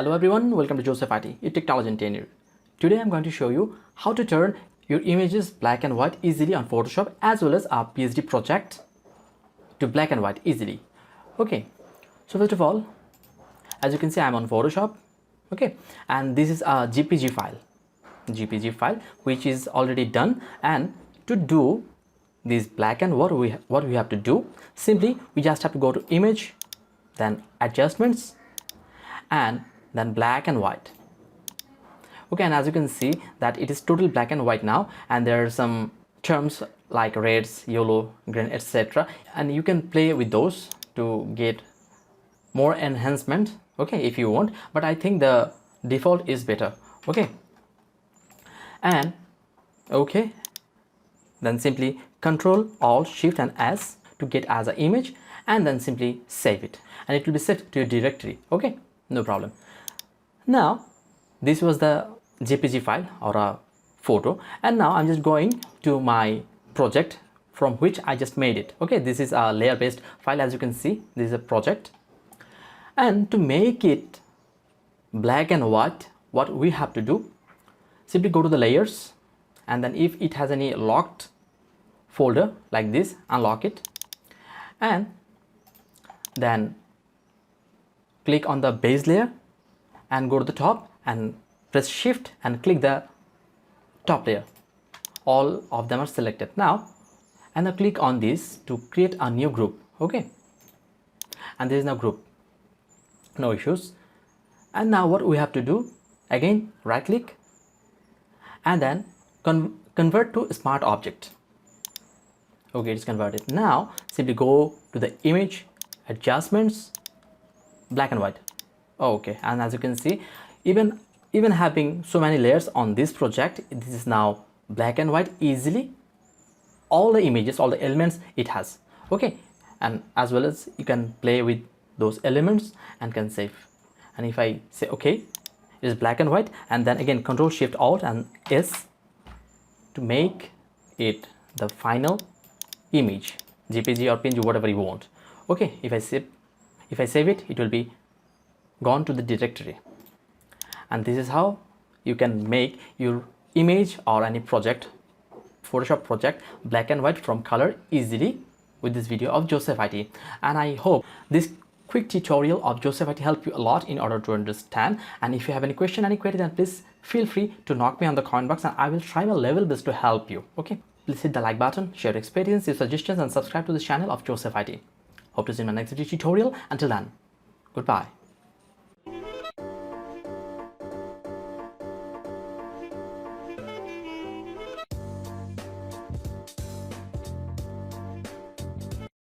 Hello everyone, welcome to Joseph IT, your technology engineer. Today I'm going to show you how to turn your images black and white easily on Photoshop as well as our PhD project to black and white easily. Okay, so first of all, as you can see, I'm on Photoshop. Okay, and this is a GPG file which is already done. And to do this black and what we have to do, simply we just have to go to image, then adjustments, and then black and white. Okay, and as you can see that it is total black and white now, and there are some terms like reds, yellow, green, etc., and you can play with those to get more enhancement, okay, if you want, but I think the default is better. Okay, and okay, then simply Control Alt Shift and S to get as an image, and then simply save it, and it will be set to your directory. Okay, no problem. Now this was the JPG file or a photo, and now I'm just going to my project from which I just made it. Okay, this is a layer based file. As you can see, this is a project, and to make it black and white, what we have to do, simply go to the layers, and then if it has any locked folder like this, unlock it, and then click on the base layer and go to the top and press shift and click the top layer. All of them are selected now, and now click on this to create a new group. Okay, and there is no group, no issues. And now what we have to do, again right click and then convert to smart object. Okay, it's converted. Now simply go to the image, adjustments, black and white. Okay, and as you can see, even having so many layers on this project, this is now black and white easily. All the images, all the elements it has. Okay, and as well as you can play with those elements and can save. And if I say okay, it is black and white, and then again Control Shift Alt and S to make it the final image, JPG or PNG, whatever you want. Okay, if I save it, it will be gone to the directory. And this is how you can make your image or any project, Photoshop project, black and white from color easily with this video of Joseph IT. And I hope this quick tutorial of Joseph IT helped you a lot in order to understand. And if you have any question, any query, then please feel free to knock me on the comment box, and I will try my level best to help you. Okay, please hit the like button, share your experience, your suggestions, and subscribe to the channel of Joseph IT. Hope to see you in my next video tutorial. Until then, goodbye.